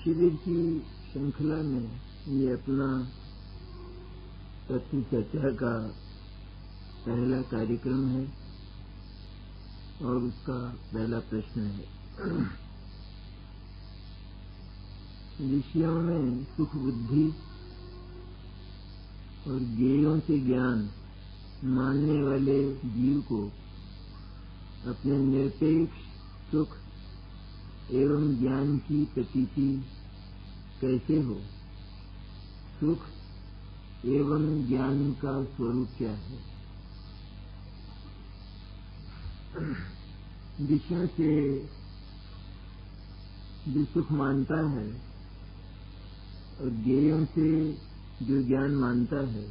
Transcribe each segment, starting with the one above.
शिविर की श्रृंखला में ये अपना तत्व चर्चा का पहला कार्यक्रम है और उसका पहला प्रश्न है। विषयों में सुख बुद्धि और ज्ञेयों से ज्ञान मानने वाले जीव को अपने निरपेक्ष सुख एवं ज्ञान की प्रतीति कैसे हो? सुख एवं ज्ञान का स्वरूप क्या है? विषयों से जो सुख मानता है और ज्ञेयों से जो ज्ञान मानता है,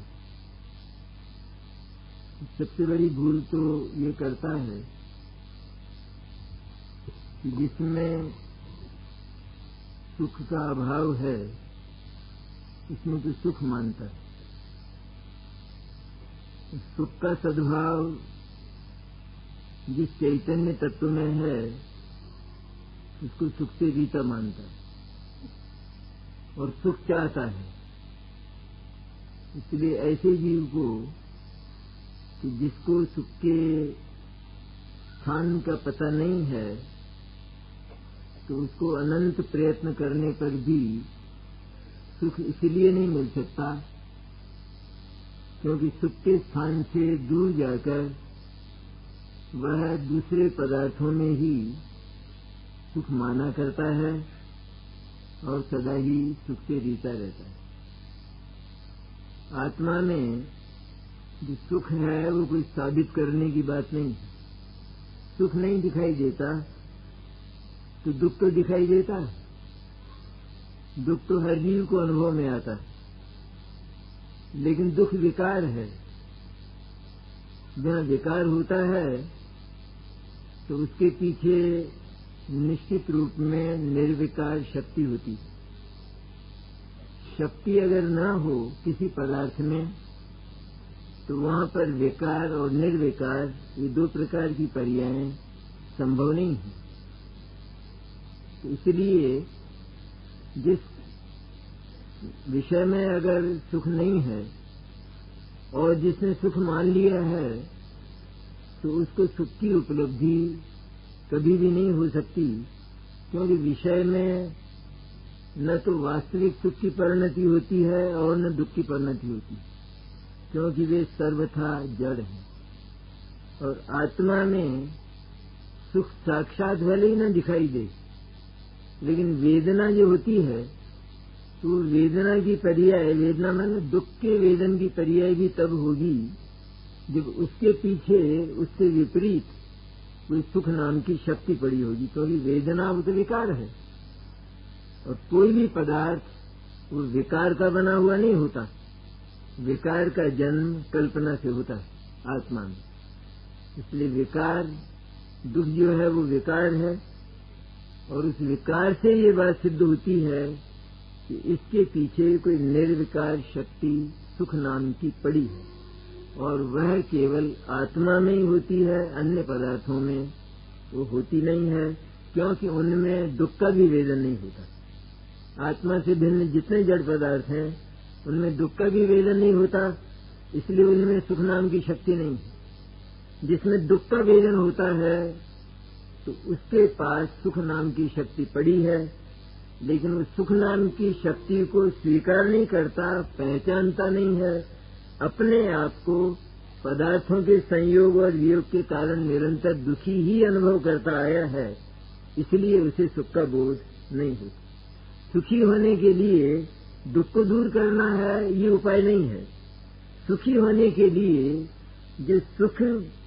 सबसे बड़ी भूल तो ये करता है कि जिसमें सुख का अभाव है उसमें तो सुख मानता है। सुख का सद्भाव जिस चैतन्य तत्व में है उसको सुख से रीता मानता है और सुख चाहता है। इसलिए ऐसे जीव को कि जिसको सुख के स्थान का पता नहीं है तो उसको अनंत प्रयत्न करने पर भी सुख इसलिए नहीं मिल सकता क्योंकि सुख के स्थान से दूर जाकर वह दूसरे पदार्थों में ही सुख माना करता है और सदा ही सुख से रीता रहता है। आत्मा में जो सुख है वो कोई साबित करने की बात नहीं है। सुख नहीं दिखाई देता तो दुख तो दिखाई देता है। दुख तो हर जीव को अनुभव में आता है, लेकिन दुख विकार है। जहाँ विकार होता है तो उसके पीछे निश्चित रूप में निर्विकार शक्ति होती है। शक्ति अगर न हो किसी पदार्थ में तो वहाँ पर विकार और निर्विकार ये दो प्रकार की पर्यायें संभव नहीं है। तो इसलिए जिस विषय में अगर सुख नहीं है और जिसने सुख मान लिया है तो उसको सुख की उपलब्धि कभी भी नहीं हो सकती, क्योंकि विषय में न तो वास्तविक सुख की परिणति होती है और न दुख की परिणति होती, क्योंकि वे सर्वथा जड़ हैं। और आत्मा में सुख साक्षात भले ही न दिखाई दे, लेकिन वेदना जो होती है तो वेदना की पर्याय, वेदना माने दुख के वेदन की पर्याय भी तब होगी जब उसके पीछे उससे विपरीत कोई सुख नाम की शक्ति पड़ी होगी, क्योंकि वेदना वो तो विकार है और कोई भी पदार्थ वो विकार का बना हुआ नहीं होता। विकार का जन्म कल्पना से होता है आत्मा में। इसलिए विकार, दुख जो है वो विकार है और उस विकार से ये बात सिद्ध होती है कि इसके पीछे कोई निर्विकार शक्ति सुख नाम की पड़ी है और वह केवल आत्मा में ही होती है, अन्य पदार्थों में वो होती नहीं है, क्योंकि उनमें दुख का भी वेदन नहीं होता। आत्मा से भिन्न जितने जड़ पदार्थ हैं उनमें दुख का भी वेदन नहीं होता, इसलिए उनमें सुख नाम की शक्ति नहीं है। जिसमें दुख का वेदन होता है तो उसके पास सुख नाम की शक्ति पड़ी है, लेकिन उस सुख नाम की शक्ति को स्वीकार नहीं करता, पहचानता नहीं है, अपने आप को पदार्थों के संयोग और वियोग के कारण निरंतर दुखी ही अनुभव करता आया है, इसलिए उसे सुख का बोध नहीं होता। सुखी होने के लिए दुख को दूर करना है ये उपाय नहीं है। सुखी होने के लिए जो सुख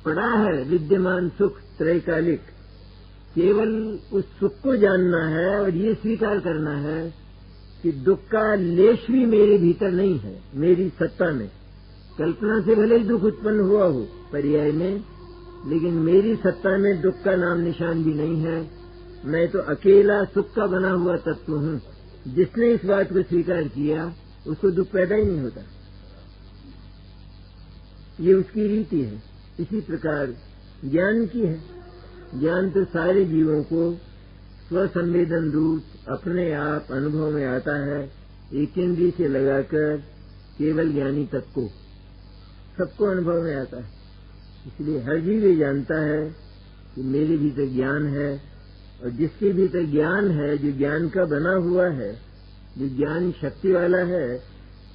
पड़ा है, विद्यमान सुख त्रैकालिक, केवल उस सुख को जानना है और ये स्वीकार करना है कि दुख का लेश भी मेरे भीतर नहीं है, मेरी सत्ता में। कल्पना से भले ही दुख उत्पन्न हुआ हो पर्याय में, लेकिन मेरी सत्ता में दुख का नाम निशान भी नहीं है। मैं तो अकेला सुख का बना हुआ तत्व हूँ। जिसने इस बात को स्वीकार किया उसको दुख पैदा ही नहीं होता। ये उसकी रीति है। इसी प्रकार ज्ञान की है। ज्ञान तो सारे जीवों को स्वसंवेदन रूप अपने आप अनुभव में आता है, एक इंद्रिय से लगाकर केवल ज्ञानी तक को, सबको अनुभव में आता है। इसलिए हर जीव ये जानता है कि मेरे भीतर ज्ञान है, और जिसके भीतर ज्ञान है, जो ज्ञान का बना हुआ है, जो ज्ञान शक्ति वाला है,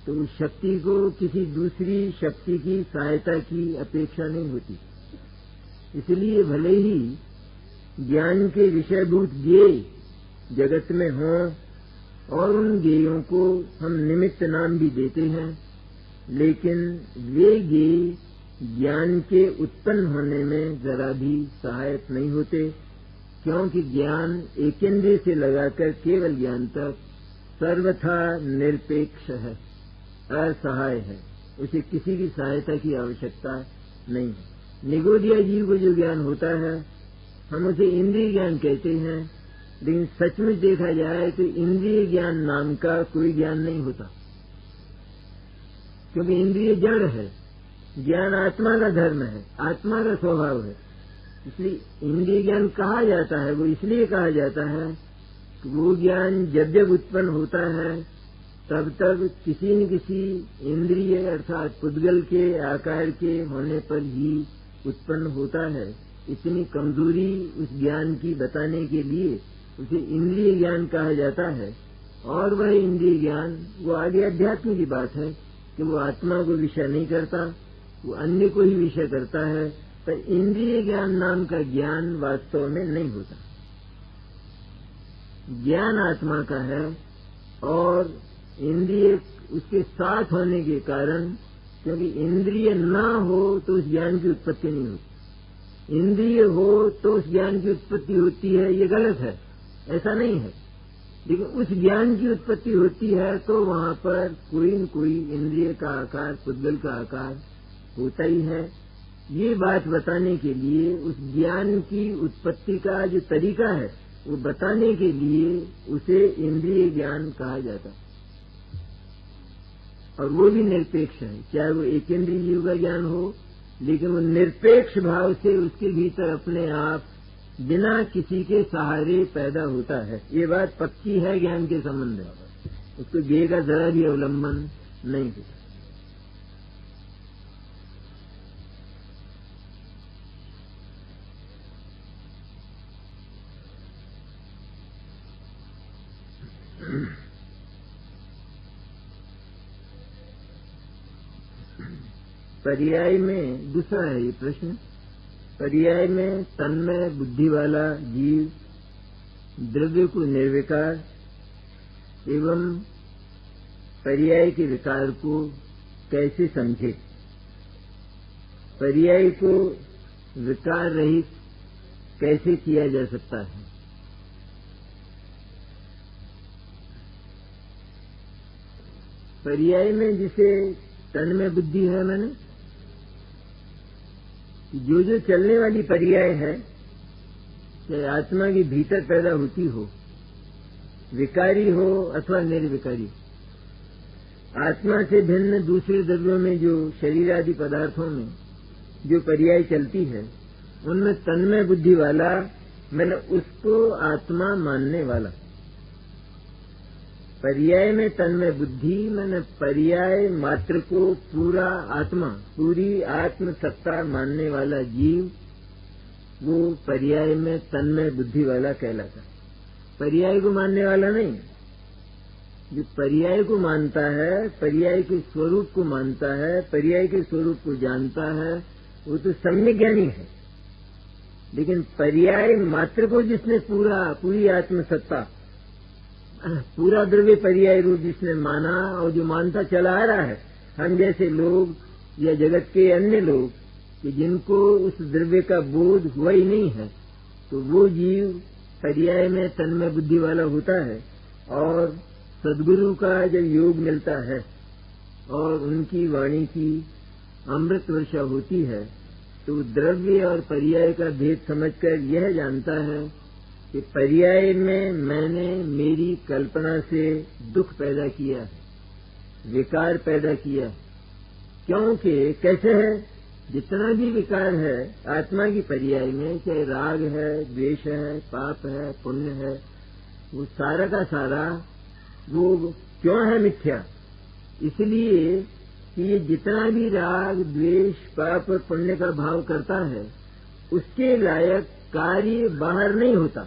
तो उस शक्ति को किसी दूसरी शक्ति की सहायता की अपेक्षा नहीं होती। इसलिए भले ही ज्ञान के विषयभूत ज्ञेय जगत में हों, और उन ज्ञेयों को हम निमित्त नाम भी देते हैं, लेकिन वे ज्ञेय ज्ञान के उत्पन्न होने में जरा भी सहायक नहीं होते, क्योंकि ज्ञान एकेंद्रिय से लगाकर केवल ज्ञान तक सर्वथा निरपेक्ष है, असहाय है, उसे किसी की सहायता की आवश्यकता नहीं है। निगोदिया जीव को जो ज्ञान होता है, हम उसे इंद्रिय ज्ञान कहते हैं, लेकिन सचमुच देखा जाए तो इंद्रिय ज्ञान नाम का कोई ज्ञान नहीं होता, क्योंकि इंद्रिय जड़ है, ज्ञान आत्मा का धर्म है, आत्मा का स्वभाव है। इसलिए इंद्रिय ज्ञान कहा जाता है, वो इसलिए कहा जाता है कि वो ज्ञान जब जब उत्पन्न होता है तब तब किसी न किसी इंद्रिय अर्थात पुद्गल के आकार के होने पर ही उत्पन्न होता है। इतनी कमजोरी उस ज्ञान की बताने के लिए उसे इंद्रिय ज्ञान कहा जाता है। और वह इंद्रिय ज्ञान वो आगे अध्यात्म की बात है कि वो आत्मा को विषय नहीं करता, वो अन्य को ही विषय करता है, पर इंद्रिय ज्ञान नाम का ज्ञान वास्तव में नहीं होता। ज्ञान आत्मा का है, और इंद्रिय उसके साथ होने के कारण, क्योंकि इंद्रिय ना हो तो उस ज्ञान की उत्पत्ति नहीं होती, इंद्रिय हो तो उस ज्ञान की उत्पत्ति होती है, ये गलत है, ऐसा नहीं है। लेकिन उस ज्ञान की उत्पत्ति होती है तो वहां पर कोई न कोई इंद्रिय का आकार, पुद्गल का आकार होता ही है। ये बात बताने के लिए उस ज्ञान की उत्पत्ति का जो तरीका है वो बताने के लिए उसे इंद्रिय ज्ञान कहा जाता है, और वो भी निरपेक्ष है, चाहे वो एक इंद्रिय जीव का ज्ञान हो, लेकिन वो निरपेक्ष भाव से उसके भीतर अपने आप बिना किसी के सहारे पैदा होता है। ये बात पक्की है ज्ञान के संबंध में, उसको ज्ञेय का जरा भी अवलंबन नहीं होता। पर्याय में दूसरा है ये प्रश्न, पर्याय में तन्मय बुद्धि वाला जीव द्रव्य को निर्विकार एवं पर्याय के विकार को कैसे समझे, पर्याय को विकार रहित कैसे किया जा सकता है। पर्याय में जिसे तन्मय बुद्धि है, मैंने जो जो चलने वाली पर्याय है, चाहे आत्मा के भीतर पैदा होती हो, विकारी हो अथवा निर्विकारी, आत्मा से भिन्न दूसरे द्रव्यों में जो शरीर आदि पदार्थों में जो पर्याय चलती है, उनमें तन्मय बुद्धि वाला, मैंने उसको आत्मा मानने वाला। पर्याय में तन्मय बुद्धि, मैंने पर्याय मात्र को पूरा आत्मा, पूरी आत्म सत्ता मानने वाला जीव, वो पर्याय में तन्मय बुद्धि वाला कहलाता है। पर्याय को मानने वाला नहीं, जो पर्याय को मानता है, पर्याय के स्वरूप को मानता है, पर्याय के स्वरूप को जानता है, वो तो सम्यक ज्ञानी है। लेकिन पर्याय मात्र को जिसने पूरी आत्म सत्ता, पूरा द्रव्य पर्याय रूप जिसने माना और जो मानता चला आ रहा है, हम जैसे लोग या जगत के अन्य लोग कि जिनको उस द्रव्य का बोध हुआ ही नहीं है, तो वो जीव पर्याय में तन्मय बुद्धि वाला होता है। और सद्गुरु का जब योग मिलता है और उनकी वाणी की अमृत वर्षा होती है, तो द्रव्य और पर्याय का भेद समझकर यह जानता है कि पर्याय में मैंने मेरी कल्पना से दुख पैदा किया है, विकार पैदा किया है। क्योंकि कैसे है जितना भी विकार है आत्मा की पर्याय में, चाहे राग है, द्वेष है, पाप है, पुण्य है, वो सारा का सारा वो क्यों है? मिथ्या। इसलिए कि ये जितना भी राग, द्वेष, पाप और पुण्य का भाव करता है उसके लायक कार्य बाहर नहीं होता।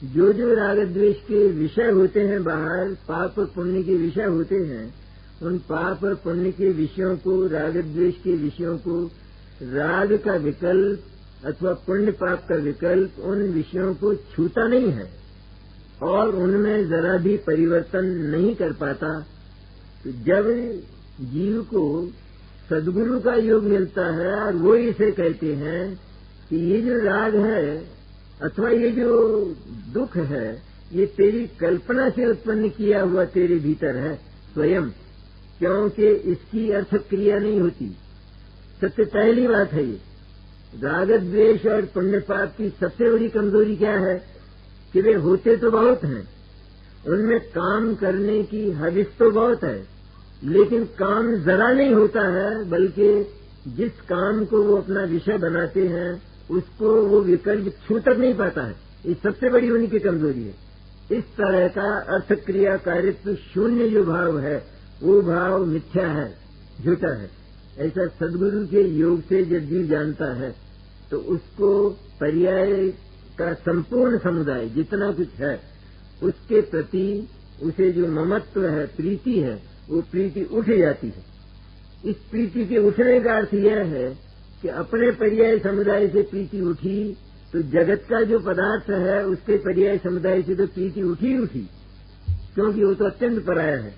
जो जो राग द्वेष के विषय होते हैं बाहर, पाप और पुण्य के विषय होते हैं, उन पाप और पुण्य के विषयों को, राग द्वेष के विषयों को, राग का विकल्प अथवा पुण्य पाप का विकल्प उन विषयों को छूता नहीं है और उनमें जरा भी परिवर्तन नहीं कर पाता। तो जब जीव को सद्गुरु का योग मिलता है और वो इसे कहते हैं कि ये जो राग है अथवा ये जो दुख है ये तेरी कल्पना से उत्पन्न किया हुआ तेरे भीतर है स्वयं, क्योंकि इसकी अर्थ क्रिया नहीं होती। सबसे पहली बात है ये राग द्वेष और पुण्य पाप की सबसे बड़ी कमजोरी क्या है कि वे होते तो बहुत हैं, उनमें काम करने की हविस तो बहुत है, लेकिन काम जरा नहीं होता है, बल्कि जिस काम को वो अपना विषय बनाते हैं उसको वो विकल्प छू तक नहीं पाता है। ये सबसे बड़ी उनकी कमजोरी है। इस तरह का अर्थ क्रिया कारित्व शून्य जो भाव है वो भाव मिथ्या है, झूठा है। ऐसा सद्गुरु के योग से जब जीव जानता है तो उसको पर्याय का संपूर्ण समुदाय जितना कुछ है उसके प्रति उसे जो ममत्व है, प्रीति है, वो प्रीति उठ जाती है। इस प्रीति के उठने का अर्थ यह है कि अपने पर्याय समुदाय से प्रीति उठी तो जगत का जो पदार्थ है उसके पर्याय समुदाय से तो प्रीति उठी उठी, क्योंकि वो तो अत्यंत पराया है।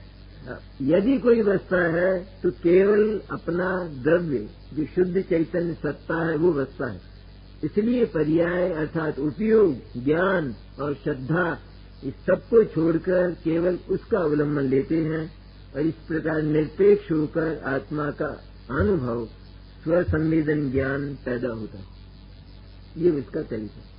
यदि कोई बसता है तो केवल अपना द्रव्य जो शुद्ध चैतन्य सत्ता है वो बसता है। इसलिए पर्याय अर्थात उपयोग, ज्ञान और श्रद्धा इस सबको छोड़कर केवल उसका अवलंबन लेते हैं और इस प्रकार निरपेक्ष होकर आत्मा का अनुभव, स्वसंवेदन ज्ञान पैदा होता है। ये उसका तरीका।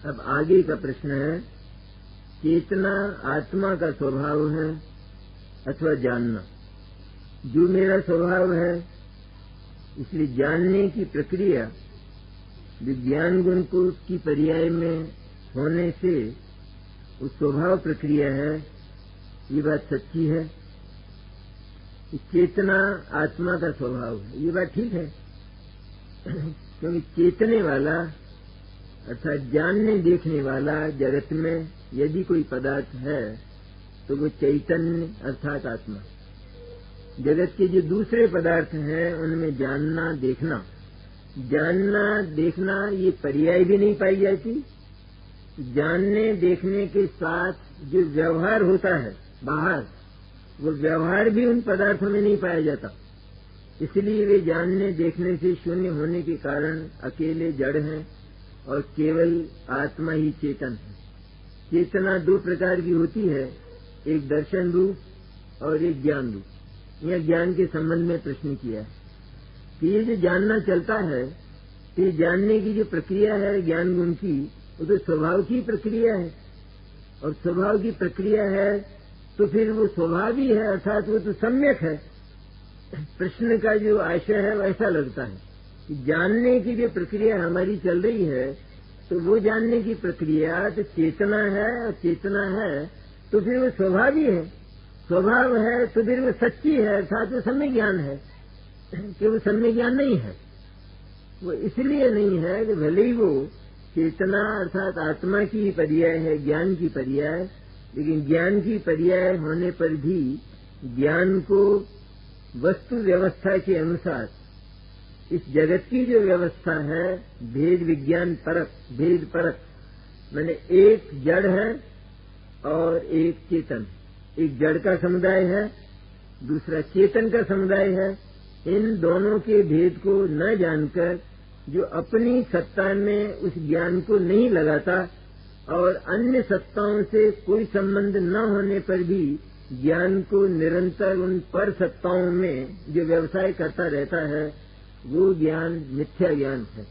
अब आगे का प्रश्न है, चेतना आत्मा का स्वभाव है अथवा जानना? जो मेरा स्वभाव है, इसलिए जानने की प्रक्रिया विज्ञान गुण को की पर्याय में होने से उस स्वभाव प्रक्रिया है, ये बात सच्ची है। चेतना आत्मा का स्वभाव है, ये बात ठीक है, क्योंकि चेतने वाला अर्थात जानने देखने वाला जगत में यदि कोई पदार्थ है तो वो चैतन्य अर्थात आत्मा। जगत के जो दूसरे पदार्थ हैं उनमें जानना देखना ये पर्याय भी नहीं पाई जाती। जानने देखने के साथ जो व्यवहार होता है बाहर, वो व्यवहार भी उन पदार्थों में नहीं पाया जाता। इसलिए वे जानने देखने से शून्य होने के कारण अकेले जड़ हैं और केवल आत्मा ही चेतन है। चेतना दो प्रकार की होती है, एक दर्शन रूप और एक ज्ञान रूप। यह ज्ञान के संबंध में प्रश्न किया है कि ये जो जानना चलता है, ये जानने की जो प्रक्रिया है ज्ञान गुण की, वो तो स्वभाव की प्रक्रिया है, और स्वभाव की प्रक्रिया है तो फिर वो स्वभाव ही है, अर्थात वो तो सम्यक है। प्रश्न का जो आशय है वैसा लगता है कि जानने की जो प्रक्रिया हमारी चल रही है तो वो जानने की प्रक्रिया तो चेतना है, और चेतना है तो फिर वो स्वभाव ही है, स्वभाव है तो फिर वो सच्ची है, अर्थात वो सम्य ज्ञान है। कि वो सम्य ज्ञान नहीं है, वो इसलिए नहीं है कि भले ही वो चेतना अर्थात आत्मा की पर्याय है, ज्ञान की पर्याय, लेकिन ज्ञान की पर्याय होने पर भी ज्ञान को वस्तु व्यवस्था के अनुसार इस जगत की जो व्यवस्था है भेद विज्ञान परक, भेद परक, मैंने एक जड़ है और एक चेतन, एक जड़ का समुदाय है, दूसरा चेतन का समुदाय है। इन दोनों के भेद को न जानकर जो अपनी सत्ता में उस ज्ञान को नहीं लगाता और अन्य सत्ताओं से कोई संबंध न होने पर भी ज्ञान को निरंतर उन पर सत्ताओं में जो व्यवसाय करता रहता है, वो ज्ञान मिथ्या ज्ञान है,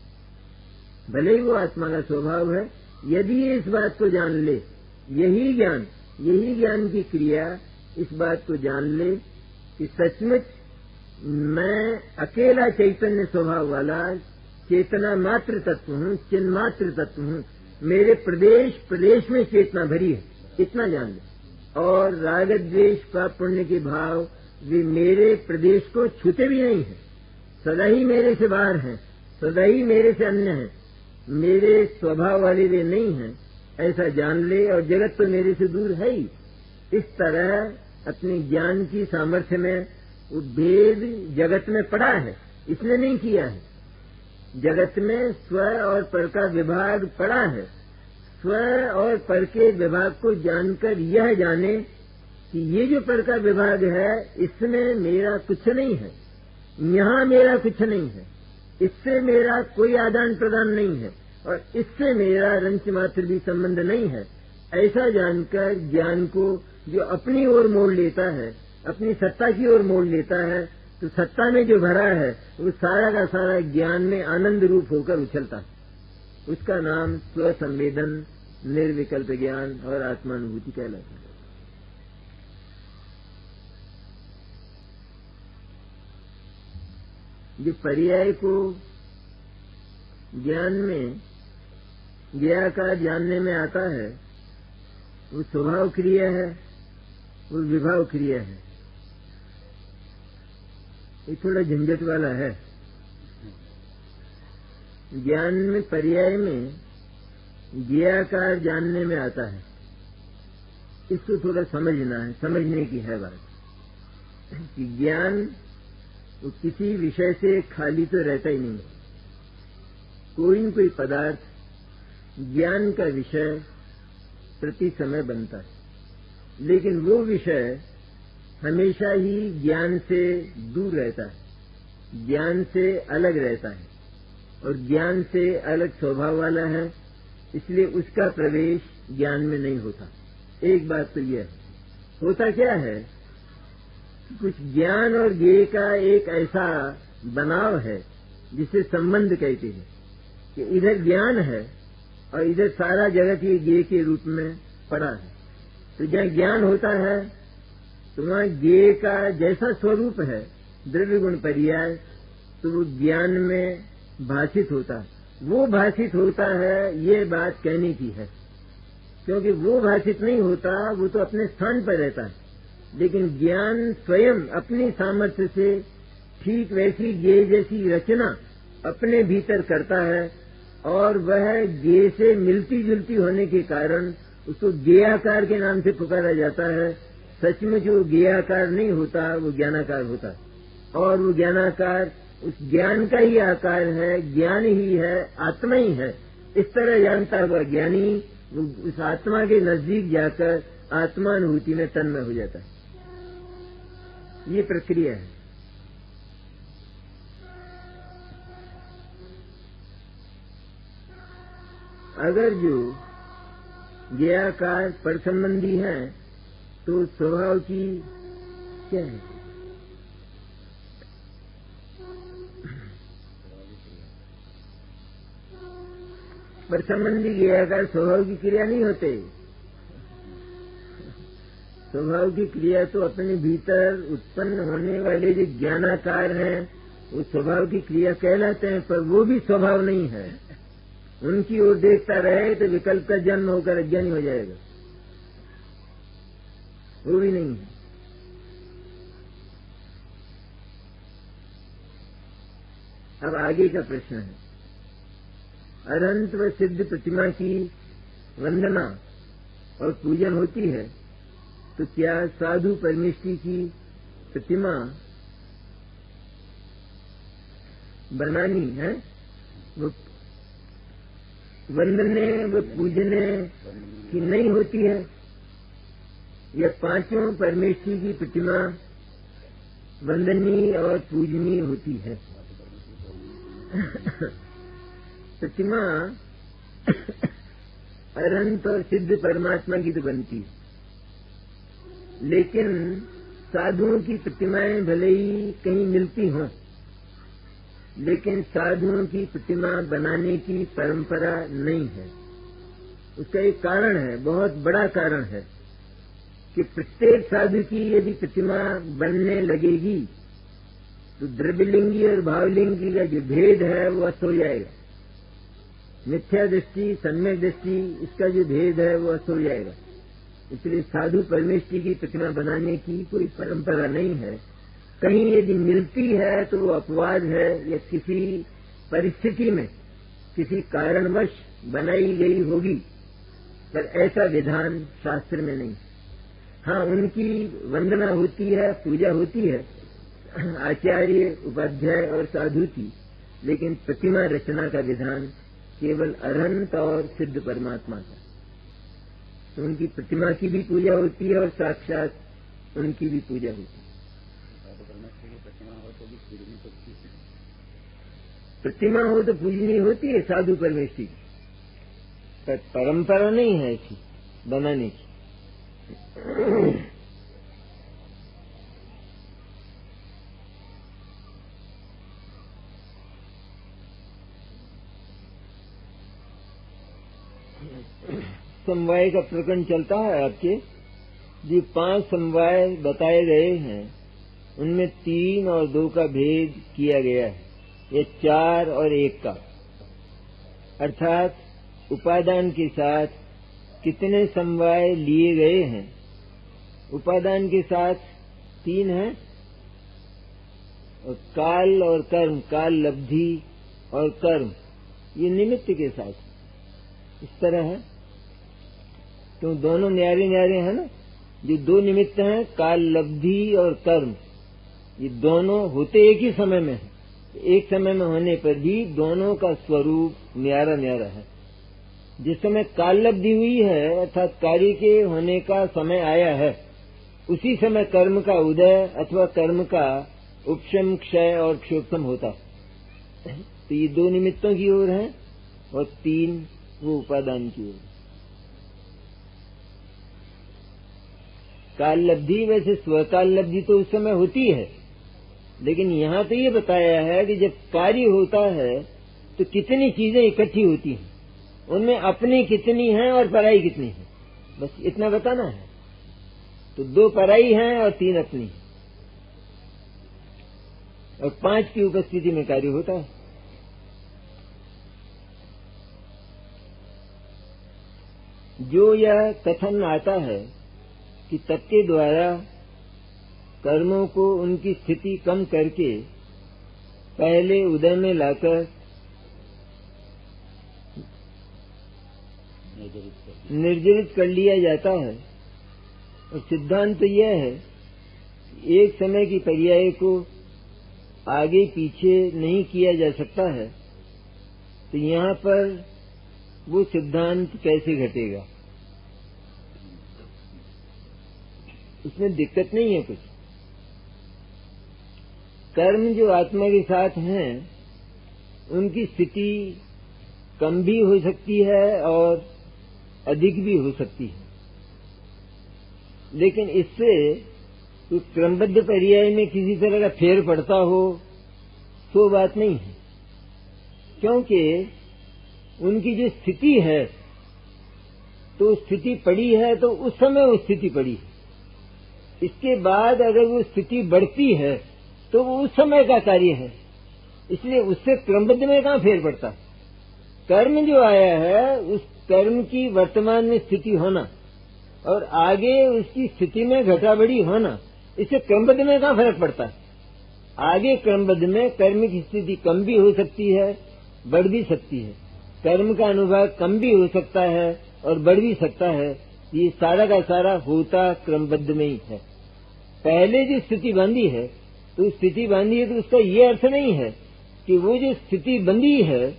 भले ही वो आत्मा का स्वभाव है। यदि ये इस बात को जान ले, यही ज्ञान की क्रिया इस बात को जान ले कि सचमुच मैं अकेला चैतन्य स्वभाव वाला चेतना मात्र तत्व हूँ, चिन्ह मात्र तत्व हूँ, मेरे प्रदेश में चेतना भरी है, इतना जान ले। और राग द्वेष पाप पुण्य के भाव वे मेरे प्रदेश को छूते भी नहीं है, सदा ही मेरे से बाहर हैं, सदा ही मेरे से अन्य हैं, मेरे स्वभाव वाले वे नहीं हैं, ऐसा जान ले। और जगत तो मेरे से दूर है ही। इस तरह अपने ज्ञान की सामर्थ्य में वो भेद जगत में पड़ा है, इसने नहीं किया है। जगत में स्व और पर का विभाग पड़ा है। स्व और पर के विभाग को जानकर यह जाने कि ये जो पर का विभाग है इसमें मेरा कुछ नहीं है, यहाँ मेरा कुछ नहीं है, इससे मेरा कोई आदान प्रदान नहीं है और इससे मेरा रंच मात्र भी संबंध नहीं है। ऐसा जानकर ज्ञान को जो अपनी ओर मोड़ लेता है, अपनी सत्ता की ओर मोड़ लेता है, तो सत्ता में जो भरा है वो सारा का सारा ज्ञान में आनंद रूप होकर उछलता है। उसका नाम स्व संवेदन, निर्विकल्प ज्ञान और आत्मानुभूति कहलाता है। जो पर्याय को ज्ञान में ज्ञाकार जानने में आता है वो स्वभाव क्रिया है, वो विभाव क्रिया है। ये थोड़ा झंझट वाला है। ज्ञान में पर्याय में ज्ञाकार जानने में आता है, इसको थोड़ा समझना है, समझने की है बात कि ज्ञान वो किसी विषय से खाली तो रहता ही नहीं। कोई न कोई पदार्थ ज्ञान का विषय प्रति समय बनता है, लेकिन वो विषय हमेशा ही ज्ञान से दूर रहता है, ज्ञान से अलग रहता है और ज्ञान से अलग स्वभाव वाला है, इसलिए उसका प्रवेश ज्ञान में नहीं होता। एक बात तो यह है। होता क्या है, कुछ ज्ञान और ज्ञेय का एक ऐसा बनाव है जिसे संबंध कहते हैं कि इधर ज्ञान है और इधर सारा जगत ये ज्ञेय के रूप में पड़ा है। तो जहाँ ज्ञान होता है तो वहाँ ज्ञेय का जैसा स्वरूप है द्रव्य गुण पर्याय, तो वो ज्ञान में भाषित होता है। वो भाषित होता है, ये बात कहने की है, क्योंकि वो भाषित नहीं होता, वो तो अपने स्थान पर रहता है। लेकिन ज्ञान स्वयं अपनी सामर्थ्य से ठीक वैसी ज्ञेय जैसी रचना अपने भीतर करता है और वह ज्ञेय से मिलती जुलती होने के कारण उसको ज्ञेयाकार के नाम से पुकारा जाता है। सचमुच वो ज्ञेयाकार नहीं होता, वो ज्ञानाकार होता है और वो ज्ञानाकार उस ज्ञान का ही आकार है, ज्ञान ही है, आत्मा ही है। इस तरह जानता हुआ ज्ञानी उस आत्मा के नजदीक जाकर आत्मानुभूति में तन्मय हो जाता है। ये प्रक्रिया है। अगर जो ज्ञेयाकार पर संबंधी है तो स्वभाव की क्या है, पर संबंधी ज्ञेयाकार स्वभाव की क्रिया नहीं होते। स्वभाव की क्रिया तो अपने भीतर उत्पन्न होने वाले जो ज्ञानाकार हैं वो स्वभाव की क्रिया कहलाते हैं, पर वो भी स्वभाव नहीं है। उनकी ओर देखता रहे तो विकल्प का जन्म होकर अज्ञानी हो जाएगा, वो भी नहीं है। अब आगे का प्रश्न है, अनंत व सिद्ध प्रतिमा की वंदना और पूजन होती है तो क्या साधु परमेष्ठी की प्रतिमा बनानी है, वो वंदने व पूजने की नहीं होती है? यह पांचों परमेष्ठी की प्रतिमा वंदनीय और पूजनीय होती है। प्रतिमा अनंत और सिद्ध परमात्मा की तो बनती है, लेकिन साधुओं की प्रतिमाएं भले ही कहीं मिलती हों, लेकिन साधुओं की प्रतिमा बनाने की परंपरा नहीं है। उसका एक कारण है, बहुत बड़ा कारण है कि प्रत्येक साधु की यदि प्रतिमा बनने लगेगी तो द्रव्यलिंगी और भावलिंगी का जो भेद है वो अस्त हो जाएगा। मिथ्या दृष्टि, सम्यक दृष्टि, इसका जो भेद है वो अस्त हो जाएगा। इसलिए साधु परमेष्टि की प्रतिमा बनाने की कोई परंपरा नहीं है। कहीं यदि मिलती है तो वो अपवाद है या किसी परिस्थिति में किसी कारणवश बनाई गई होगी, पर ऐसा विधान शास्त्र में नहीं। हाँ, उनकी वंदना होती है, पूजा होती है आचार्य, उपाध्याय और साधु की, लेकिन प्रतिमा रचना का विधान केवल अनंत और सिद्ध परमात्मा का। तो उनकी प्रतिमा की भी पूजा होती है और साक्षात उनकी भी पूजा होती है। प्रतिमा हो तो पूजनीय होती है साधु परमेष्टि की, पर परंपरा नहीं है ऐसी बनाने की। समवाय का प्रकरण चलता है आपके। जो 5 समवाय बताए गए हैं उनमें 3 और 2 का भेद किया गया है, ये 4 और 1 का। अर्थात उपादान के साथ कितने समवाय लिए गए हैं। उपादान के साथ 3 हैं और काल और कर्म, काल लब्धि और कर्म, ये निमित्त के साथ इस तरह है। तो दोनों न्यारे न्यारे हैं ना। जो 2 निमित्त हैं, काल लब्धि और कर्म, ये दोनों होते एक ही समय में हैं। एक समय में होने पर भी दोनों का स्वरूप न्यारा न्यारा है। जिस समय काल लब्धि हुई है अर्थात कार्य के होने का समय आया है, उसी समय कर्म का उदय अथवा कर्म का उपशम, क्षय और क्षोभम होता है। तो ये 2 निमित्तों की ओर है और 3 वो उपादान की ओर। काल लब्धि वैसे स्वकाल लब्धि तो उस समय होती है, लेकिन यहाँ तो ये बताया है कि जब कार्य होता है तो कितनी चीजें इकट्ठी होती हैं, उनमें अपनी कितनी हैं और पराई कितनी है, बस इतना बताना है। तो 2 पराई हैं और 3 अपनी हैं और 5 की उपस्थिति में कार्य होता है। जो यह कथन आता है कि तप के द्वारा कर्मों को उनकी स्थिति कम करके पहले उदय में लाकर निर्जरित कर लिया जाता है, और सिद्धांत तो यह है एक समय की पर्याय को आगे पीछे नहीं किया जा सकता है। तो यहाँ पर वो सिद्धांत कैसे घटेगा, उसमें दिक्कत नहीं है कुछ। कर्म जो आत्मा के साथ हैं उनकी स्थिति कम भी हो सकती है और अधिक भी हो सकती है, लेकिन इससे तो क्रमबद्ध पर्याय में किसी तरह का फेर पड़ता हो तो बात नहीं है, क्योंकि उनकी जो स्थिति है तो स्थिति पड़ी है तो उस समय वो स्थिति पड़ी है। इसके बाद अगर वो स्थिति बढ़ती है तो वो उस समय का कार्य है, इसलिए उससे क्रमबद्ध में कहाँ फेर पड़ता। कर्म जो आया है उस कर्म की वर्तमान में स्थिति होना और आगे उसकी स्थिति में घटा बढ़ी होना, इससे क्रमबद्ध में कहाँ फर्क पड़ता है। आगे क्रमबद्ध में कर्म की स्थिति कम भी हो सकती है, बढ़ भी सकती है, कर्म का अनुभव कम भी हो सकता है और बढ़ भी सकता है। ये सारा का सारा होता क्रमबद्ध में ही है। पहले जो स्थिति बांधी है तो स्थिति बांधी है तो उसका ये अर्थ नहीं है कि वो जो स्थिति बंधी है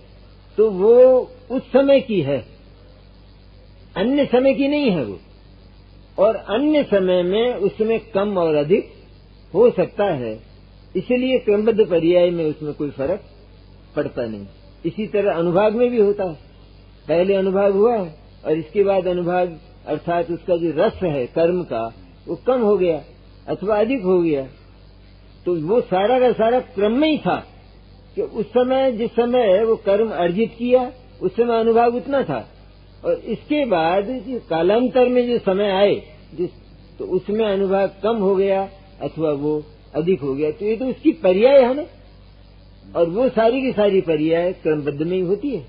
तो वो उस समय की है, अन्य समय की नहीं है वो, और अन्य समय में उसमें कम और अधिक हो सकता है, इसलिए क्रमबद्ध पर्याय में उसमें कोई फर्क पड़ता नहीं। इसी तरह अनुभाग में भी होता है, पहले अनुभाग हुआ है और इसके बाद अनुभाग अर्थात उसका जो रस है कर्म का वो कम हो गया अथवा अधिक हो गया, तो वो सारा का सारा क्रम में ही था, कि उस समय जिस समय वो कर्म अर्जित किया उस समय अनुभाग उतना था, और इसके बाद कालांतर में जो समय आए तो उसमें अनुभाग कम हो गया अथवा वो अधिक हो गया, तो ये तो उसकी पर्याय है ना, और वो सारी की सारी पर्याय क्रमबद्ध में ही होती है,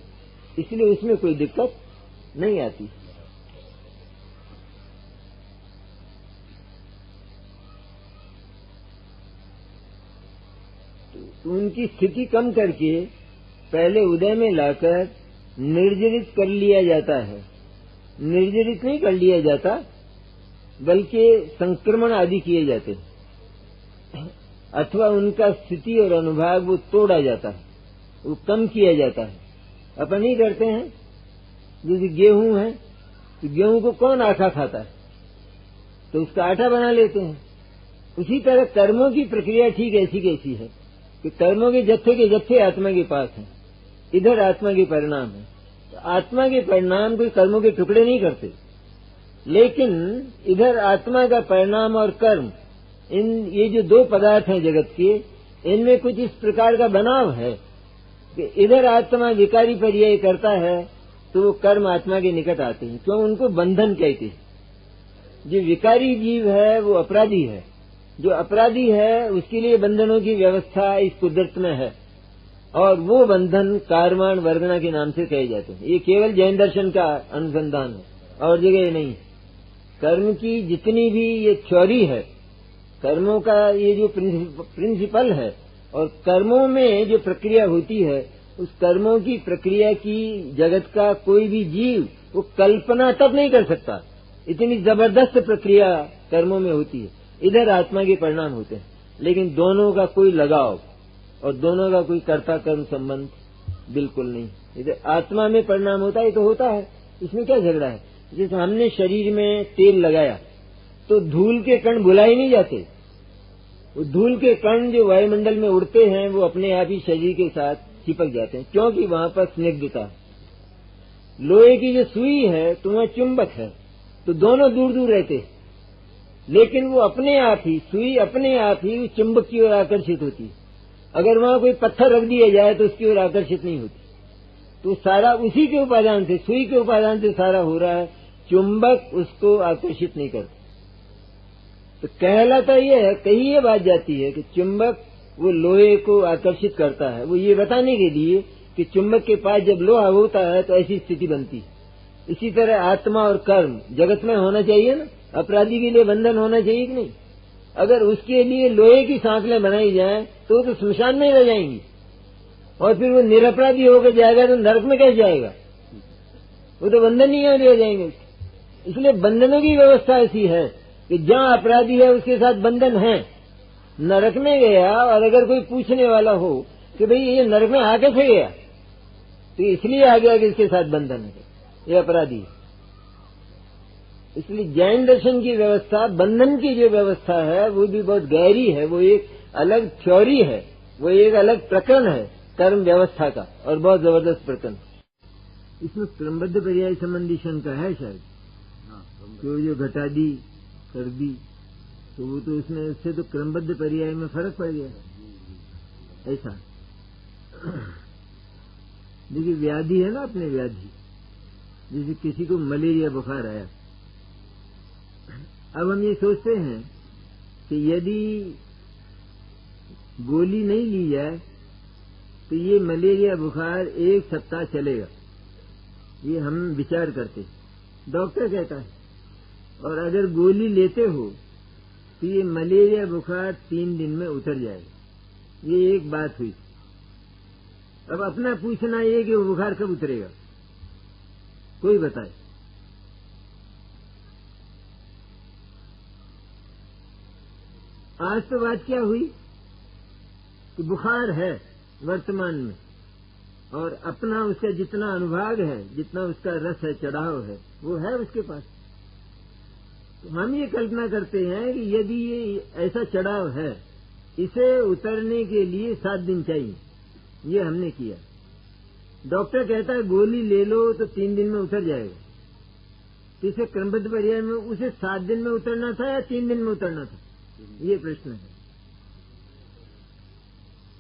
इसलिए उसमें कोई दिक्कत नहीं आती। तो उनकी स्थिति कम करके पहले उदय में लाकर निर्जरित कर लिया जाता है। निर्जरित नहीं कर लिया जाता, बल्कि संक्रमण आदि किए जाते हैं, अथवा उनका स्थिति और अनुभाग वो तोड़ा जाता है, वो कम किया जाता है। अपन ही करते हैं, जैसे गेहूं है तो गेहूं को कौन आटा खाता है, तो उसका आटा बना लेते हैं। उसी तरह कर्मों की प्रक्रिया ठीक ऐसी कैसी है कि कर्मों के जत्थे आत्मा के पास है, इधर आत्मा के परिणाम है। तो आत्मा के परिणाम कोई कर्मों के टुकड़े नहीं करते, लेकिन इधर आत्मा का परिणाम और कर्म, ये जो दो पदार्थ हैं जगत के, इनमें कुछ इस प्रकार का बनाव है कि इधर आत्मा विकारी पर्याय करता है तो वो कर्म आत्मा के निकट आते हैं, क्यों? उनको बंधन कहते हैं। जो विकारी जीव है वो अपराधी है, जो अपराधी है उसके लिए बंधनों की व्यवस्था इस कुदरत में है, और वो बंधन कारवाण वर्गना के नाम से कहे जाते हैं। ये केवल जैन दर्शन का अनुसंधान है, और जगह नहीं। कर्म की जितनी भी ये थ्योरी है, कर्मों का ये जो प्रिंसिपल है, और कर्मों में जो प्रक्रिया होती है, उस कर्मों की प्रक्रिया की जगत का कोई भी जीव वो कल्पना तक नहीं कर सकता, इतनी जबरदस्त प्रक्रिया कर्मों में होती है। इधर आत्मा के परिणाम होते हैं, लेकिन दोनों का कोई लगाव और दोनों का कोई कर्ता कर्म संबंध बिल्कुल नहीं। इधर आत्मा में परिणाम होता है तो होता है, इसमें क्या झगड़ा है। जैसे हमने शरीर में तेल लगाया तो धूल के कण भुलाए नहीं जाते, वो धूल के कण जो वायुमंडल में उड़ते हैं वो अपने आप ही शरीर के साथ चिपक जाते हैं, क्योंकि वहां पर स्निग्धता है। लोहे की जो सुई है तो वहां चुंबक है, तो दोनों दूर दूर रहते हैं, लेकिन वो अपने आप ही, सुई अपने आप ही चुंबक की ओर आकर्षित होती है। अगर वहां कोई पत्थर रख दिया जाए तो उसकी ओर आकर्षित नहीं होती। तो सारा उसी के उपादान से, सुई के उपादान से सारा हो रहा है, चुंबक उसको आकर्षित नहीं करता। तो कहलाता यह है, कहीं ये बात जाती है कि चुंबक वो लोहे को आकर्षित करता है, वो ये बताने के लिए कि चुंबक के पास जब लोहा होता है तो ऐसी स्थिति बनती है। इसी तरह आत्मा और कर्म जगत में होना चाहिए ना, अपराधी के लिए बंधन होना चाहिए कि नहीं? अगर उसके लिए लोहे की सांकलें बनाई जाएं तो स्मशान में रह जाएंगी, और फिर वो निरपराधी होकर जाएगा तो नरक में कैसे जाएगा? वो तो बंधन ही रह जाएंगे। इसलिए बंधनों की व्यवस्था ऐसी है कि जहां अपराधी है उसके साथ बंधन है। नरक में गया और अगर कोई पूछने वाला हो कि भाई ये नरक में आ कैसे गया, तो इसलिए आ गया कि इसके साथ बंधन है, ये अपराधी है। इसलिए जैन दर्शन की व्यवस्था, बंधन की जो व्यवस्था है वो भी बहुत गहरी है, वो एक अलग थ्योरी है, वो एक अलग प्रकरण है कर्म व्यवस्था का, और बहुत जबरदस्त प्रकरण। इसमें क्रमबद्ध पर्याय संबंधी शंका है शायद, जो घटा दी कर दी, तो वो तो उसमें उससे तो क्रमबद्ध पर्याय में फर्क पड़ गया ऐसा। देखिए व्याधि है ना, अपने व्याधि, जैसे किसी को मलेरिया बुखार आया, अब हम ये सोचते हैं कि यदि गोली नहीं ली जाए तो ये मलेरिया बुखार 1 सप्ताह चलेगा, ये हम विचार करते। डॉक्टर कहता है, और अगर गोली लेते हो तो ये मलेरिया बुखार 3 दिन में उतर जाएगा। ये एक बात हुई। अब अपना पूछना ये कि वो बुखार कब उतरेगा, कोई बताए। आज तो बात क्या हुई कि बुखार है वर्तमान में, और अपना उसका जितना अनुभाग है, जितना उसका रस है, चढ़ाव है, वो है उसके पास। तो हम ये कल्पना करते हैं कि यदि ये ऐसा चढ़ाव है, इसे उतरने के लिए 7 दिन चाहिए, ये हमने किया। डॉक्टर कहता है गोली ले लो तो 3 दिन में उतर जाएगा, तो इसे क्रमबद्ध पर्याय में उसे 7 दिन में उतरना था या 3 दिन में उतरना था, ये प्रश्न है।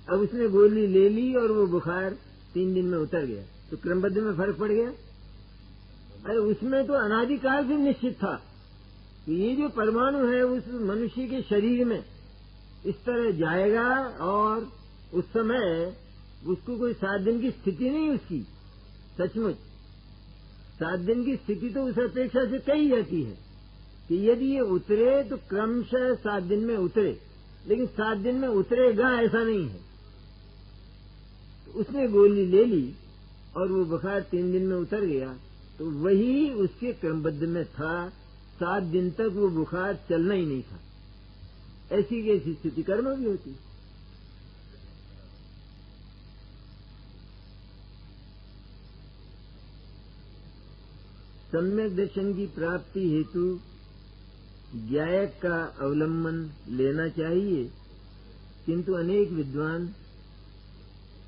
अब उसने गोली ले ली और वो बुखार 3 दिन में उतर गया, तो क्रमबद्ध में फर्क पड़ गया। अरे उसमें तो अनादिकाल से निश्चित था कि ये जो परमाणु है उस मनुष्य के शरीर में इस तरह जाएगा, और उस समय उसको कोई 7 दिन की स्थिति नहीं उसकी, सचमुच 7 दिन की स्थिति तो उस अपेक्षा से कही जाती है कि यदि ये उतरे तो क्रमशः 7 दिन में उतरे, लेकिन 7 दिन में उतरेगा ऐसा नहीं है। तो उसने गोली ले ली और वो बुखार 3 दिन में उतर गया, तो वही उसके क्रमबद्ध में था। 7 दिन तक वो बुखार चलना ही नहीं था। ऐसी कैसी स्थिति कर्म भी होती। सम्यक दर्शन की प्राप्ति हेतु ज्ञायक का अवलंबन लेना चाहिए, किंतु अनेक विद्वान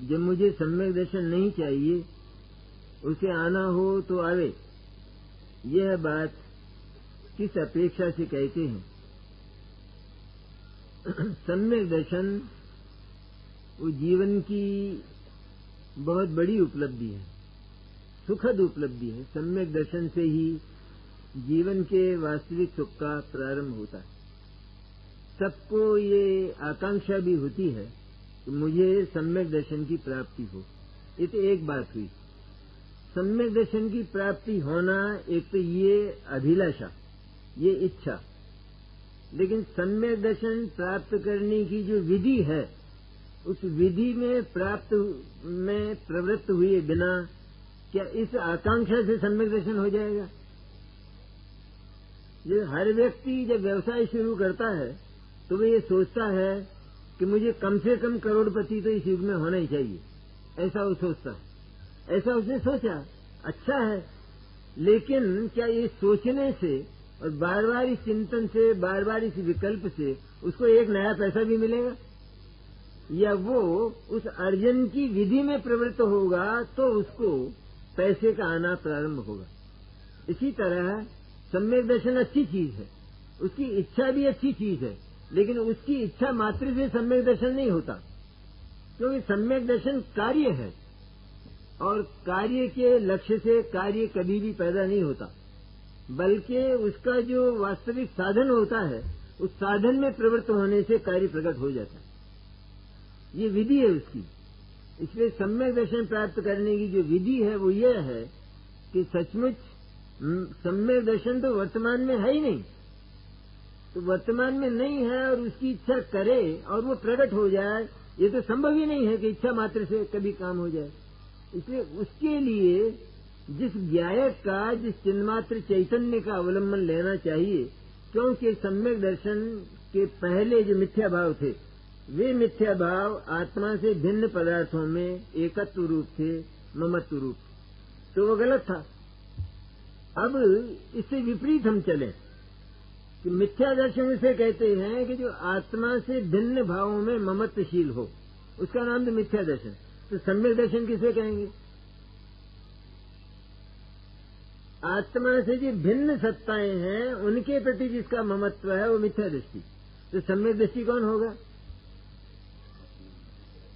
जब मुझे सम्यक दर्शन नहीं चाहिए, उसे आना हो तो आवे, यह बात किस अपेक्षा से कहते हैं। सम्यक दर्शन वो जीवन की बहुत बड़ी उपलब्धि है, सुखद उपलब्धि है। सम्यक दर्शन से ही जीवन के वास्तविक सुख का प्रारंभ होता है। सबको ये आकांक्षा भी होती है कि मुझे सम्यक दर्शन की प्राप्ति हो। ये तो एक बात हुई। सम्यक दर्शन की प्राप्ति होना एक तो ये अभिलाषा, ये इच्छा, लेकिन सम्यक दर्शन प्राप्त करने की जो विधि है, उस विधि में प्रवृत्त हुए बिना क्या इस आकांक्षा से सम्यक दर्शन हो जाएगा? ये हर व्यक्ति जब व्यवसाय शुरू करता है तो वो ये सोचता है कि मुझे कम से कम करोड़पति तो इस युग में होना ही चाहिए, ऐसा वो सोचता है। ऐसा उसने सोचा, अच्छा है, लेकिन क्या ये सोचने से और बार बार इस चिंतन से, बार बार इस विकल्प से उसको एक नया पैसा भी मिलेगा? या वो उस अर्जन की विधि में प्रवृत्त होगा तो उसको पैसे का आना प्रारंभ होगा। इसी तरह सम्यक दर्शन अच्छी चीज है, उसकी इच्छा भी अच्छी चीज है, लेकिन उसकी इच्छा मात्र से सम्यक दर्शन नहीं होता, क्योंकि सम्यक दर्शन कार्य है और कार्य के लक्ष्य से कार्य कभी भी पैदा नहीं होता, बल्कि उसका जो वास्तविक साधन होता है उस साधन में प्रवृत्त होने से कार्य प्रकट हो जाता है। ये विधि है उसकी। इसलिए सम्यक दर्शन प्राप्त करने की जो विधि है वो ये है कि सचमुच सम्यक दर्शन तो वर्तमान में है ही नहीं, तो वर्तमान में नहीं है और उसकी इच्छा करे और वो प्रकट हो जाए, ये तो संभव ही नहीं है कि इच्छा मात्र से कभी काम हो जाए। इसलिए उसके लिए जिस ज्ञायक का, जिस चिन्मात्र चैतन्य का अवलंबन लेना चाहिए, क्योंकि सम्यक दर्शन के पहले जो मिथ्या भाव थे वे मिथ्या भाव आत्मा से भिन्न पदार्थों में एकत्व रूप थे, ममत्व रूप, तो वो गलत था। अब इससे विपरीत हम चले कि मिथ्या दर्शन उसे कहते हैं कि जो आत्मा से भिन्न भावों में ममत्वशील हो, उसका नाम तो मिथ्या दर्शन। तो सम्यक दर्शन किसे कहेंगे? आत्मा से जो भिन्न सत्ताएं हैं उनके प्रति जिसका ममत्व है वो मिथ्या दृष्टि। तो सम्यक दृष्टि कौन होगा?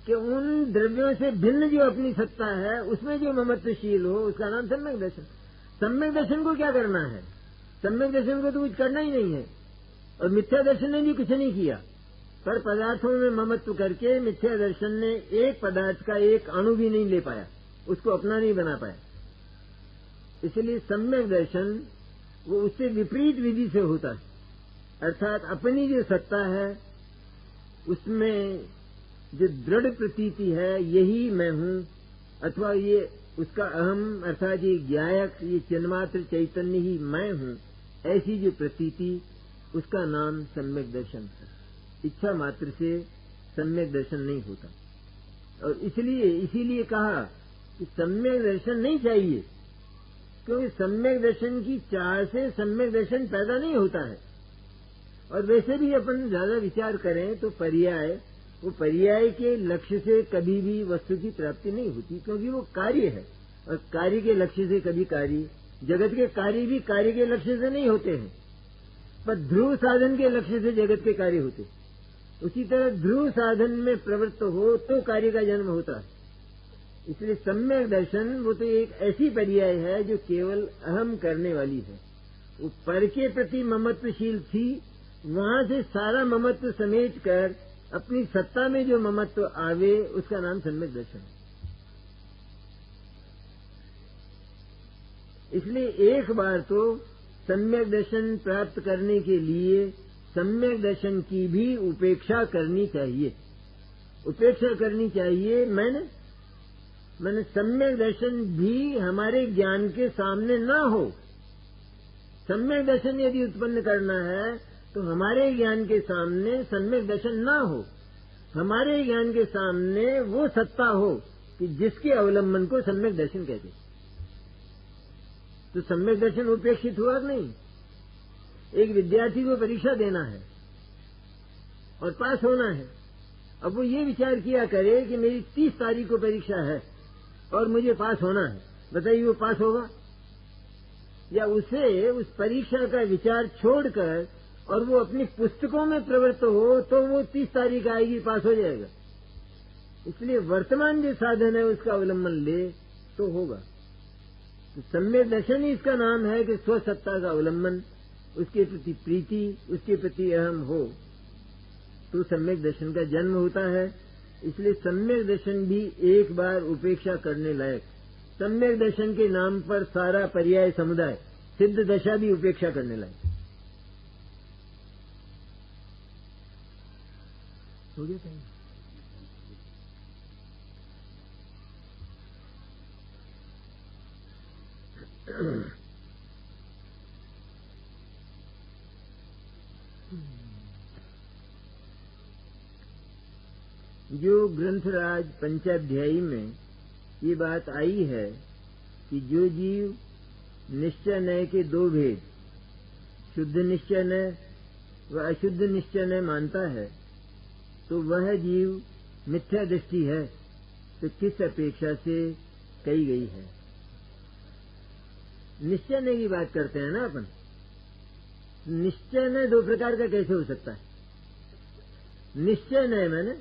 कि उन द्रव्यों से भिन्न जो अपनी सत्ता है उसमें जो ममत्वशील हो, उसका नाम सम्यक दर्शन। सम्यक दर्शन को क्या करना है? सम्यक दर्शन को तो कुछ करना ही नहीं है, और मिथ्या दर्शन ने भी कुछ नहीं किया। पर पदार्थों में ममत्व करके मिथ्या दर्शन ने एक पदार्थ का एक अणु भी नहीं ले पाया, उसको अपना नहीं बना पाया। इसलिए सम्यक दर्शन वो उससे विपरीत विधि से होता है, अर्थात अपनी जो सत्ता है उसमें जो दृढ़ प्रतीति है यही मैं हूँ, अथवा ये उसका अहम अर्थात ये ज्ञायक, ये चिन्मात्र चैतन्य ही मैं हूँ, ऐसी जो प्रतीति, उसका नाम सम्यक दर्शन है। इच्छा मात्र से सम्यक दर्शन नहीं होता, और इसीलिए कहा कि सम्यक दर्शन नहीं चाहिए, क्योंकि सम्यक दर्शन की चाह से सम्यक दर्शन पैदा नहीं होता है। और वैसे भी अपन ज्यादा विचार करें तो पर्याय के लक्ष्य से कभी भी वस्तु की प्राप्ति नहीं होती, क्योंकि वो कार्य है, और कार्य के लक्ष्य से कभी कार्य, जगत के कार्य भी कार्य के लक्ष्य से नहीं होते हैं, पर ध्रुव साधन के लक्ष्य से जगत के कार्य होते। उसी तरह ध्रुव साधन में प्रवृत्त हो तो कार्य का जन्म होता है। इसलिए सम्यक दर्शन वो तो एक ऐसी पर्याय है जो केवल अहम करने वाली है। वो पर के प्रति ममत्वशील थी, वहां से सारा ममत्व समेट कर अपनी सत्ता में जो ममत्व आवे उसका नाम सम्यक दर्शन। इसलिए एक बार तो सम्यक दर्शन प्राप्त करने के लिए सम्यक दर्शन की भी उपेक्षा करनी चाहिए। उपेक्षा करनी चाहिए मैंने सम्यक दर्शन भी हमारे ज्ञान के सामने ना हो। सम्यक दर्शन यदि उत्पन्न करना है तो हमारे ज्ञान के सामने सम्यक दर्शन ना हो, हमारे ज्ञान के सामने वो सत्ता हो कि जिसके अवलंबन को सम्यक दर्शन कहते। तो सम्यक दर्शन उपेक्षित हुआ कि नहीं? एक विद्यार्थी को परीक्षा देना है और पास होना है। अब वो ये विचार किया करे कि मेरी 30 तारीख को परीक्षा है और मुझे पास होना है। बताइए वो पास होगा? या उसे उस परीक्षा का विचार छोड़कर और वो अपनी पुस्तकों में प्रवृत्त हो तो वो 30 तारीख आएगी, पास हो जाएगा। इसलिए वर्तमान जो साधन है उसका अवलंबन ले तो होगा। तो सम्यक दर्शन ही इसका नाम है कि स्वसत्ता का अवलंबन, उसके प्रति प्रीति, उसके प्रति अहम हो तो सम्यक दर्शन का जन्म होता है। इसलिए सम्यक दर्शन भी एक बार उपेक्षा करने लायक। सम्यक दर्शन के नाम पर सारा पर्याय समुदाय सिद्ध दशा भी उपेक्षा करने लायक। हो गया क्या? जो ग्रंथराज पंचाध्यायी में ये बात आई है कि जो जीव निश्चय नय के दो भेद, शुद्ध निश्चय नय व अशुद्ध निश्चय नय मानता है, तो वह जीव मिथ्या दृष्टि है। तो किस अपेक्षा से कही गई है? निश्चय नय की बात करते हैं ना अपन। निश्चय नय दो प्रकार का कैसे हो सकता है? निश्चय नय मैंने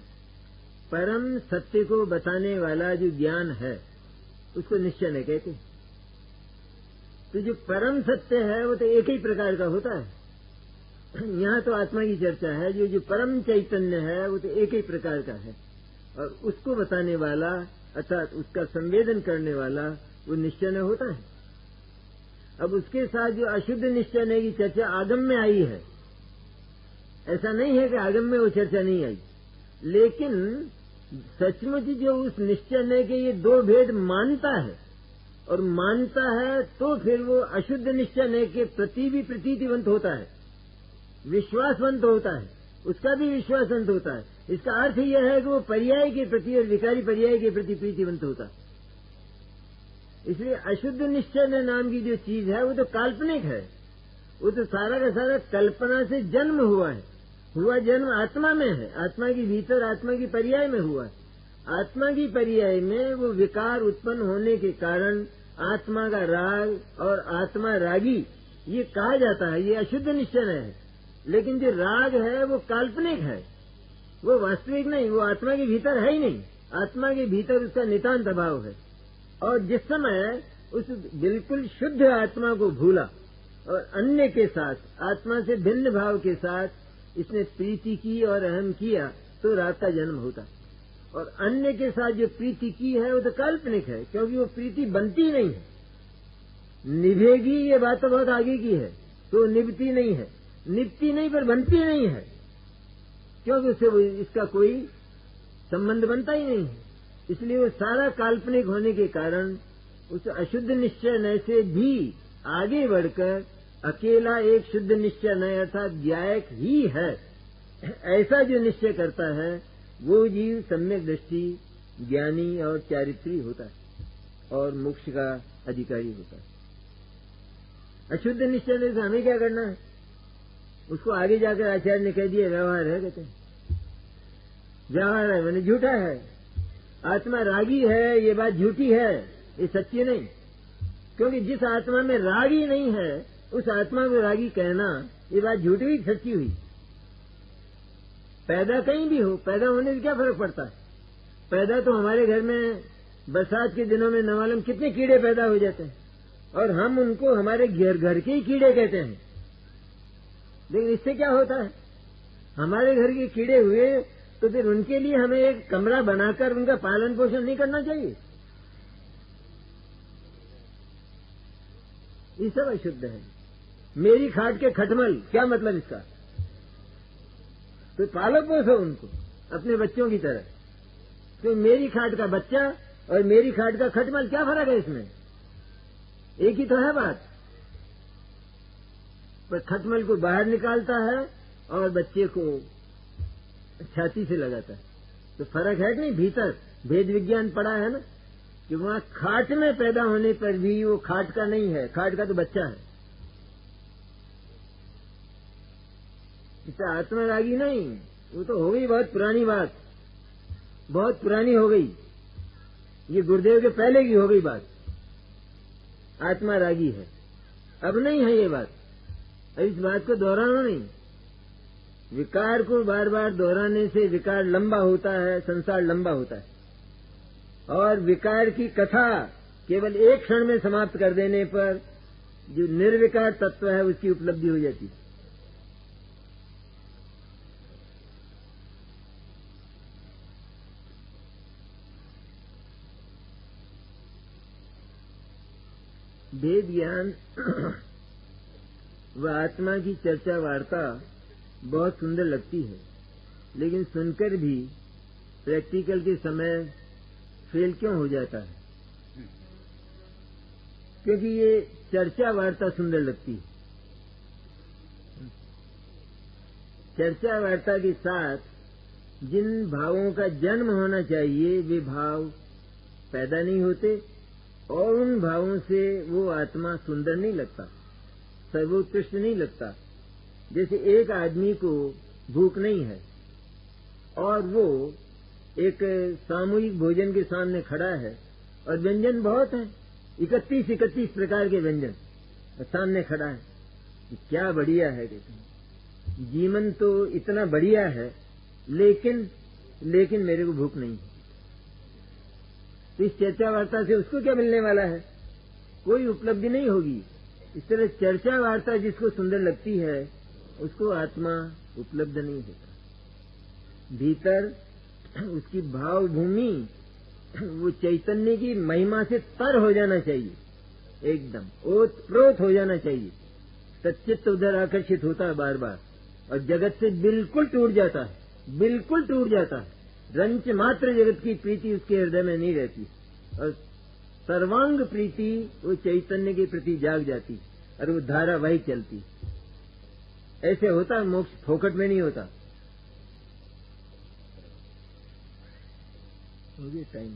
परम सत्य को बताने वाला जो ज्ञान है उसको निश्चय नय कहते हैं। तो जो परम सत्य है वो तो एक ही प्रकार का होता है। यहाँ तो आत्मा की चर्चा है। जो परम चैतन्य है वो तो एक ही प्रकार का है और उसको बताने वाला अर्थात उसका संवेदन करने वाला वो निश्चय नय होता है। अब उसके साथ जो अशुद्ध निश्चय नय की चर्चा आगम में आई है, ऐसा नहीं है कि आगम में वो चर्चा नहीं आई, लेकिन सचमुच जो उस निश्चय नय के ये दो भेद मानता है और मानता है तो फिर वो अशुद्ध निश्चय नय के प्रति भी प्रतीतिवंत होता है, विश्वासवंत होता है, उसका भी विश्वासवंत होता है। इसका अर्थ यह है कि वो पर्याय के प्रति और विकारी पर्याय के प्रति प्रीतिवंत होता है। इसलिए अशुद्ध निश्चय नय नाम की जो चीज है वो तो काल्पनिक है। वो तो सारा का सारा कल्पना से जन्म हुआ है। हुआ जन्म आत्मा में है, आत्मा के भीतर आत्मा की पर्याय में हुआ है। आत्मा की पर्याय में वो विकार उत्पन्न होने के कारण आत्मा का राग और आत्मा रागी ये कहा जाता है, ये अशुद्ध निश्चय है। लेकिन जो राग है वो काल्पनिक है, वो वास्तविक नहीं, वो आत्मा के भीतर है ही नहीं। आत्मा के भीतर उसका नितांत अभाव है। और जिस समय उस बिल्कुल शुद्ध आत्मा को भूला और अन्य के साथ, आत्मा से भिन्न भाव के साथ इसने प्रीति की और अहम किया तो राग का जन्म होता। और अन्य के साथ जो प्रीति की है वो तो काल्पनिक है, क्योंकि वो प्रीति बनती नहीं है। निभेगी ये बात तो बहुत आगे की है, तो निभती नहीं है, निभती नहीं पर बनती नहीं है, क्योंकि उससे इसका कोई संबंध बनता ही नहीं है। इसलिए वो सारा काल्पनिक होने के कारण उस अशुद्ध निश्चय नय से भी आगे बढ़कर अकेला एक शुद्ध निश्चय नय अर्थात ज्ञायक ही है, ऐसा जो निश्चय करता है वो जीव सम्यक दृष्टि, ज्ञानी और चारित्री होता है और मोक्ष का अधिकारी होता है। अशुद्ध निश्चय नय से हमें क्या करना है? उसको आगे जाकर आचार्य ने कह दिया व्यवहार है, कहते हैं व्यवहार है मैंने झूठा है। आत्मा रागी है ये बात झूठी है, ये सच्ची नहीं। क्योंकि जिस आत्मा में राग ही नहीं है उस आत्मा को रागी कहना ये बात झूठी हुई, सच्ची हुई। पैदा कहीं भी हो, पैदा होने से क्या फर्क पड़ता है? पैदा तो हमारे घर में बरसात के दिनों में न मालूम कितने कीड़े पैदा हो जाते हैं, और हम उनको हमारे घर के ही कीड़े कहते हैं। लेकिन इससे क्या होता है? हमारे घर के कीड़े हुए तो फिर उनके लिए हमें एक कमरा बनाकर उनका पालन पोषण नहीं करना चाहिए? ये सब अशुद्ध है। मेरी खाट के खटमल, क्या मतलब इसका? तो पालो पोसो उनको अपने बच्चों की तरह। तो मेरी खाट का बच्चा और मेरी खाट का खटमल, क्या फर्क है इसमें? एक ही तो है बात। पर खटमल को बाहर निकालता है और बच्चे को छाती से लगाता है। तो फर्क है कि नहीं? भीतर भेद विज्ञान पड़ा है ना, कि वहां खाट में पैदा होने पर भी वो खाट का नहीं है, खाट का तो बच्चा है। इससे आत्मरागी नहीं, वो तो हो गई बहुत पुरानी बात, बहुत पुरानी हो गई। ये गुरुदेव के पहले की हो गई बात। आत्मा रागी है, अब नहीं है ये बात। अब इस बात को दोहराना नहीं। विकार को बार बार दोहराने से विकार लंबा होता है, संसार लंबा होता है। और विकार की कथा केवल एक क्षण में समाप्त कर देने पर जो निर्विकार तत्व है उसकी उपलब्धि हो जाती है। वेद ज्ञान व आत्मा की चर्चा वार्ता बहुत सुंदर लगती है, लेकिन सुनकर भी प्रैक्टिकल के समय फेल क्यों हो जाता है? क्योंकि ये चर्चा वार्ता सुंदर लगती है। चर्चा वार्ता के साथ जिन भावों का जन्म होना चाहिए वे भाव पैदा नहीं होते, और उन भावों से वो आत्मा सुंदर नहीं लगता, सर्वोत्कृष्ट नहीं लगता। जैसे एक आदमी को भूख नहीं है और वो एक सामूहिक भोजन के सामने खड़ा है और व्यंजन बहुत हैं, 31 प्रकार के व्यंजन सामने खड़ा है। क्या बढ़िया है, कहते हैं जीवन तो इतना बढ़िया है, लेकिन मेरे को भूख नहीं है। तो इस चर्चा वार्ता से उसको क्या मिलने वाला है? कोई उपलब्धि नहीं होगी। इस तरह चर्चा वार्ता जिसको सुंदर लगती है उसको आत्मा उपलब्ध नहीं होता। भीतर उसकी भाव भूमि वो चैतन्य की महिमा से तर हो जाना चाहिए, एकदम ओतप्रोत हो जाना चाहिए। सच्चित्त उधर आकर्षित होता है बार बार, और जगत से बिल्कुल टूट जाता है, बिल्कुल टूट जाता है। रंच मात्र जगत की प्रीति उसके हृदय में नहीं रहती, और सर्वांग प्रीति वो चैतन्य के प्रति जाग जाती, और वो धारावाहिक चलती। ऐसे होता मोक्ष, फोकट में नहीं होता। हो गया टाइम।